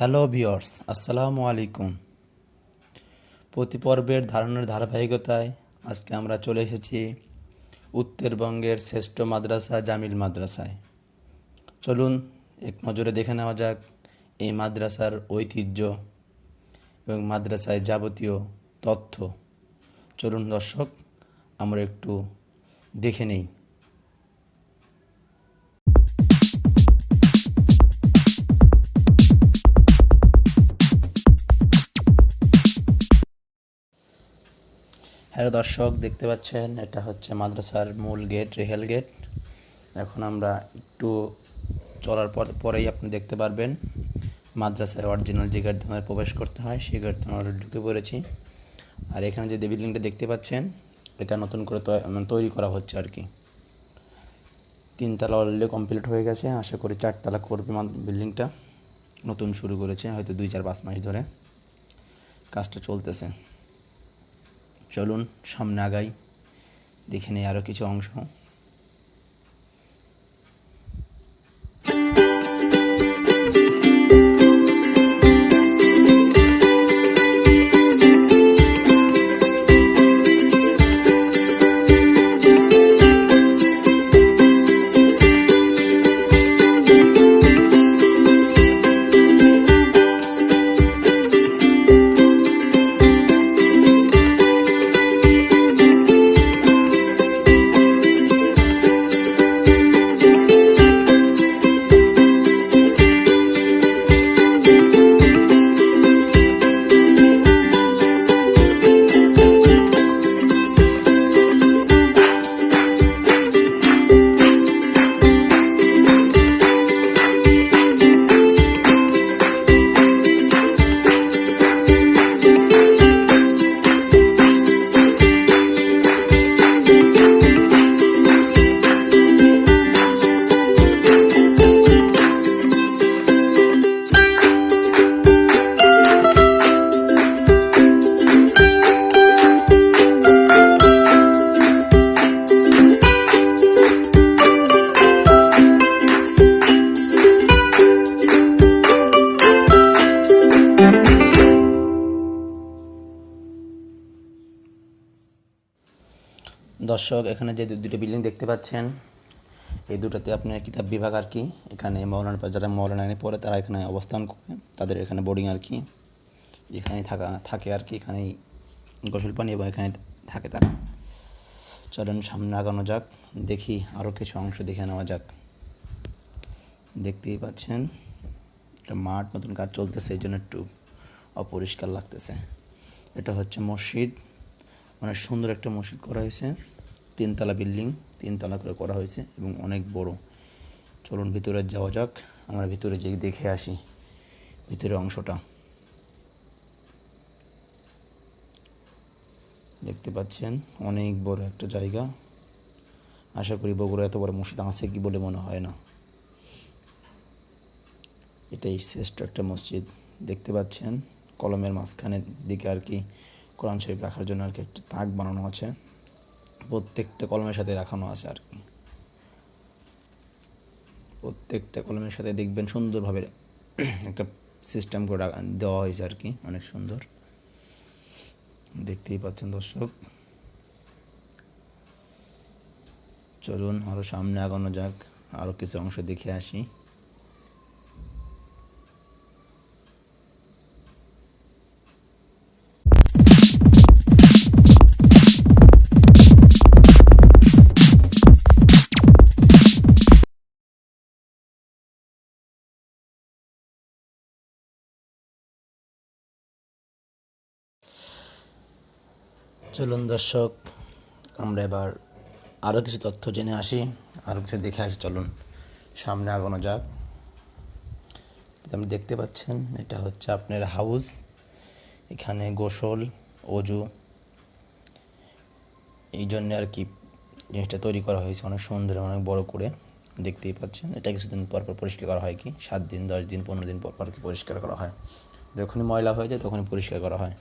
Hello viewers, আসসালামু আলাইকুম। প্রতি পর্বের ধারাবাহিকতায় আজকে আমরা চলে এসেছি উত্তরবঙ্গের শ্রেষ্ঠ মাদ্রাসা জামিল মাদ্রাসায়। চলুন এক নজরে দেখে নেওয়া যাক এই মাদ্রাসার ঐতিহ্য এবং মাদ্রাসায় যাবতীয় তথ্য। চলুন দর্শক, আমরা একটু দেখে নেই। হ্যালো দর্শক, দেখতে পাচ্ছেন এটা হচ্ছে মাদ্রাসার মূল গেট, রেহেল গেট। এখন আমরা একটু চলার পরেই আপনি দেখতে পারবেন মাদ্রাসার অরিজিনাল যে গেট দিয়ে প্রবেশ করতে হয় সেই গেট আমরা ঢুকে পড়েছি। আর এখানে যে বিল্ডিংটা দেখতে পাচ্ছেন এটা নতুন করে তৈরি করা হচ্ছে আর কি। 3 তলা অলরেডি কমপ্লিট হয়ে গেছে, আশা করি 4 তলা করবে। বিল্ডিংটা নতুন শুরু করেছে, হয়তো 2-4-5 মাস ধরে কাজটা চলতেছে। চলুন সামনে আগাই, দেখে নেই আরও কিছু অংশ। দর্শক, এখানে যে দুটো বিল্ডিং দেখতে পাচ্ছেন এই দুটোতে আপনার কিতাব বিভাগ আর কি। এখানে যারা মৌলানা পড়ে তারা এখানে অবস্থান করে, তাদের এখানে বোর্ডিং আর কি, এখানেই থাকে আর কি। এখানেই গোসল পানি এবং এখানে থাকে তারা। চলুন সামনে আগানো যাক, দেখি আরও কিছু অংশ দেখে নেওয়া যাক। দেখতেই পাচ্ছেন একটা মাঠ, নতুন কাজ চলতেছে, এই জন্য একটু অপরিষ্কার লাগতেছে। এটা হচ্ছে মসজিদ, অনেক সুন্দর একটা মসজিদ করা হয়েছে। 3 তলা বিল্ডিং, 3 তলা করে করা হয়েছে এবং অনেক বড়। চলুন ভিতরে যাওয়া যাক, আমরা ভিতরে যেয়ে দেখে আসি ভিতরের অংশটা। দেখতে পাচ্ছেন অনেক বড় একটা জায়গা। আশা করি বগুড়া এত বড় মসজিদ আছে কি বলে মনে হয় না। এটাই শ্রেষ্ঠ একটা মসজিদ। দেখতে পাচ্ছেন কলমের মাঝখানের দিকে আর কি কোরআন শরীফ রাখার জন্য আর কি একটা তাক বানানো আছে, প্রত্যেকটা কলমের সাথে রাখানো আছে আর কি। প্রত্যেকটা কলমের সাথে দেখবেন সুন্দরভাবে একটা সিস্টেম করে দেওয়া হয়েছে আর কি, অনেক সুন্দর। দেখতেই পাচ্ছেন দর্শক। চলুন আরও সামনে আগানো যাক, আরও কিছু অংশ দেখে আসি। চলুন দর্শক, আমরা এবার আরও কিছু তথ্য জেনে আসি, আরও কিছু দেখে আসি। চলুন সামনে আগানো যাক। আপনি দেখতে পাচ্ছেন এটা হচ্ছে আপনার হাউস। এখানে গোসল, অজু, এই জন্য আর কি জিনিসটা তৈরি করা হয়েছে, অনেক সুন্দর, অনেক বড় করে। দেখতেই পাচ্ছেন এটা কিছুদিন পর পর পরিষ্কার করা হয়, কি 7 দিন 10 দিন 15 দিন পর পর কি পরিষ্কার করা হয়। যখনই ময়লা হয়ে যায় তখনই পরিষ্কার করা হয়।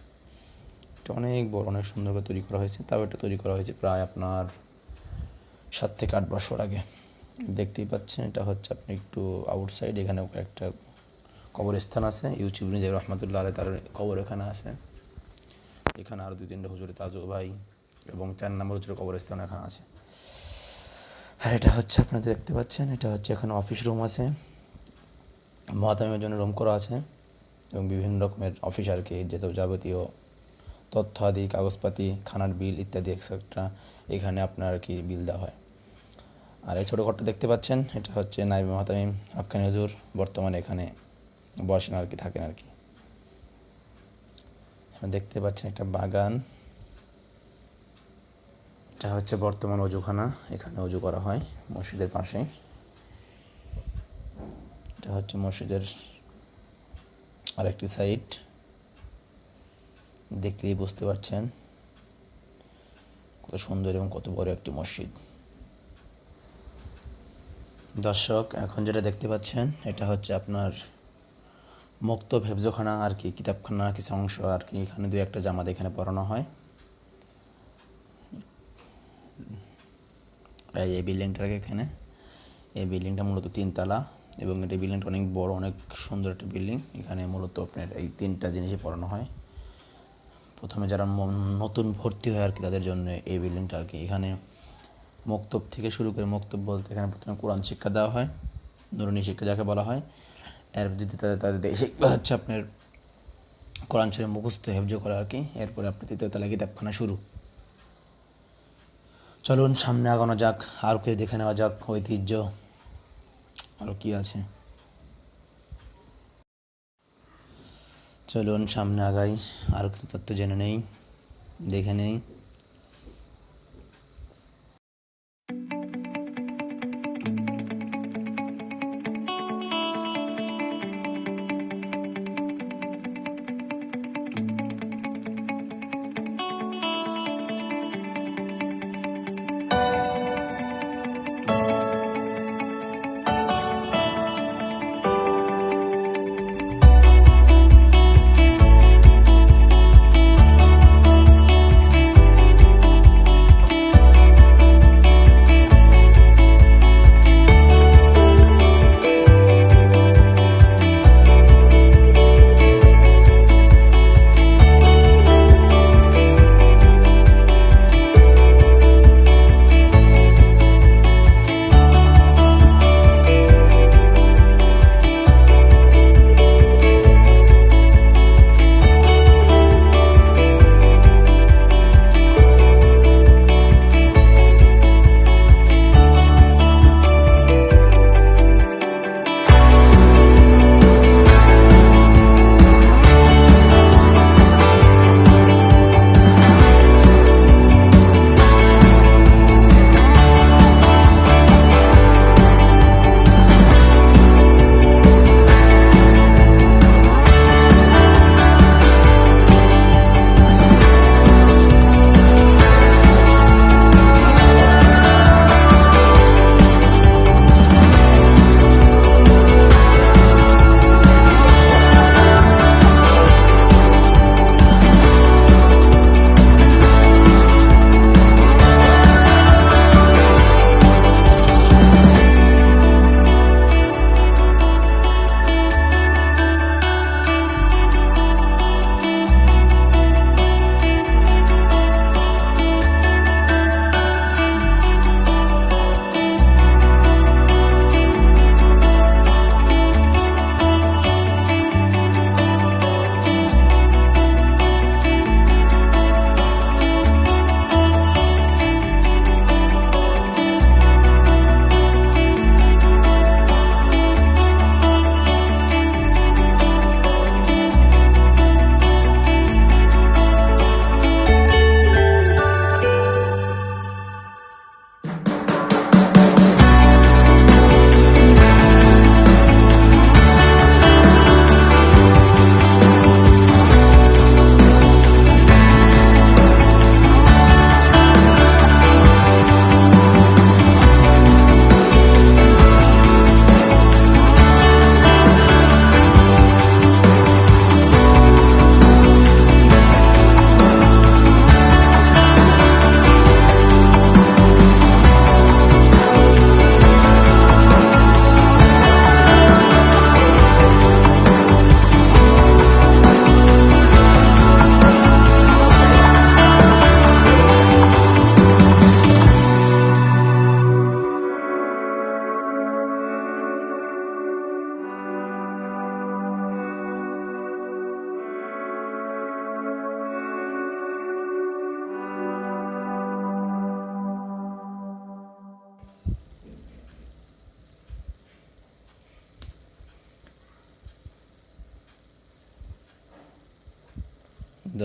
এটা অনেক বড়, অনেক সুন্দর করে তৈরি করা হয়েছে। তাও এটা তৈরি করা হয়েছে প্রায় আপনার 7 থেকে 8 বছর আগে। দেখতেই পাচ্ছেন এটা হচ্ছে আপনি একটু আউটসাইড, এখানে একটা কবরস্থান আছে। ইউসুফ ইবনে জাবির রহমাতুল্লাহ আলাইহি তার কবর এখানে আছে। এখানে আরও 2-3টা হুজুরের তাজু ভাই এবং 4 নম্বর হুজুরের কবরস্থান এখানে আছে। আর এটা হচ্ছে আপনারা দেখতে পাচ্ছেন, এটা হচ্ছে এখানে অফিস রুম আছে, মহাতামিমের জন্য রুম করা আছে এবং বিভিন্ন রকমের অফিস আর কি, যেহেতু যাবতীয় তথ্য আদি, কাগজপাতি, খানার বিল ইত্যাদি এক্সেট্রা এখানে আপনার আর কি বিল দেওয়া হয়। আর এই ছোটো ঘরটা দেখতে পাচ্ছেন, এটা হচ্ছে নায়েব মহাতামিম হাক্কানি হুজুর বর্তমানে এখানে বসেন আর কি, থাকেন আর কি। দেখতে পাচ্ছেন একটা বাগান, এটা হচ্ছে বর্তমান অজুখানা, এখানে অজু করা হয় মসজিদের পাশে। এটা হচ্ছে মসজিদের আরেকটি সাইড, দেখলেই বুঝতে পারছেন কত সুন্দর এবং কত বড় একটি মসজিদ। দর্শক, এখন যেটা দেখতে পাচ্ছেন এটা হচ্ছে আপনার মক্তব হেফজখানা আর কি, কিতাবখানার কিছু অংশ আর কি। এখানে 2-1টা জামাত এখানে পড়ানো হয়। এই বিল্ডিংটাকে এখানে, এই বিল্ডিংটা মূলত 3 তলা এবং এই বিল্ডিংটা অনেক বড়, অনেক সুন্দর একটা বিল্ডিং। এখানে মূলত আপনার এই 3টা জিনিসই পড়ানো হয়। প্রথমে যারা নতুন ভর্তি হয় আর কি তাদের জন্য এই বিল্ডিংটা আর কি। এখানে মক্তব থেকে শুরু করে, মক্তব বলতে এখানে প্রথমে কোরআন শিক্ষা দেওয়া হয়, নুরানি শিক্ষা যাকে বলা হয়। এর ভিত্তিতে তাদের শিক্ষা হচ্ছে আপনার কোরআন শরীফ মুখস্থ হেফজ করা আর কি। এরপরে আপনার 3য় তলায় কিতাবখানা শুরু। চলুন সামনে আগানো যাক, আর কেউ দেখে নেওয়া যাক ঐতিহ্য আরও কী আছে। চলুন সামনে আগাই, আরও কিছু তথ্য জেনে নেই, দেখে নেই।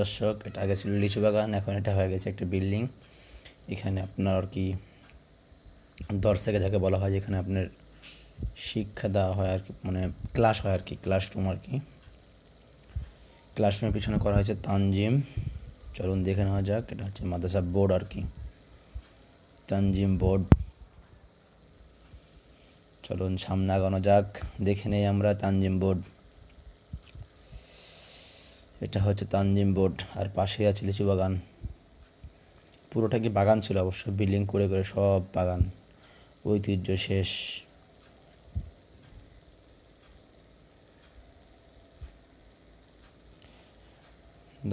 দর্শক, এটা আগে ছিল লিচু বাগান, এখন এটা হয়ে গেছে একটা বিল্ডিং। এখানে আপনার আর কি দর্শকে যাকে বলা হয়, যেখানে আপনার শিক্ষা দেওয়া হয় আর কি, মানে ক্লাস হয় আর কি, ক্লাসরুম আর কি। ক্লাসরুমের পিছনে করা হয়েছে তানজিম। চলুন দেখে নেওয়া যাক, এটা হচ্ছে মাদ্রাসা বোর্ড আর কি, তানজিম বোর্ড। চলুন সামনে আগানো যাক, দেখে নেই আমরা তানজিম বোর্ড। এটা হচ্ছে তানজিম বোর্ড, আর পাশে আছে লিচু বাগান। পুরোটা কি বাগান ছিল অবশ্য, বিল্ডিং করে করে সব বাগান, ঐতিহ্য শেষ।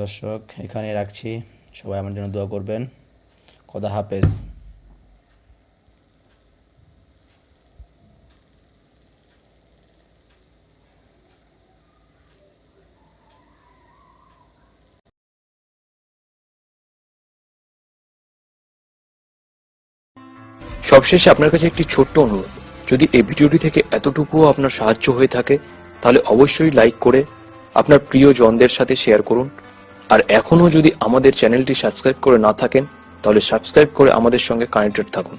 দর্শক, এখানে রাখছি, সবাই আমার জন্য দোয়া করবেন। খোদা হাফেজ। সবশেষে আপনার কাছে একটি ছোট্ট অনুরোধ, যদি এই ভিডিওটি থেকে এতটুকুও আপনার সাহায্য হয়ে থাকে তাহলে অবশ্যই লাইক করে আপনার প্রিয়জনদের সাথে শেয়ার করুন। আর এখনো যদি আমাদের চ্যানেলটি সাবস্ক্রাইব করে না থাকেন তাহলে সাবস্ক্রাইব করে আমাদের সঙ্গে কানেক্টেড থাকুন।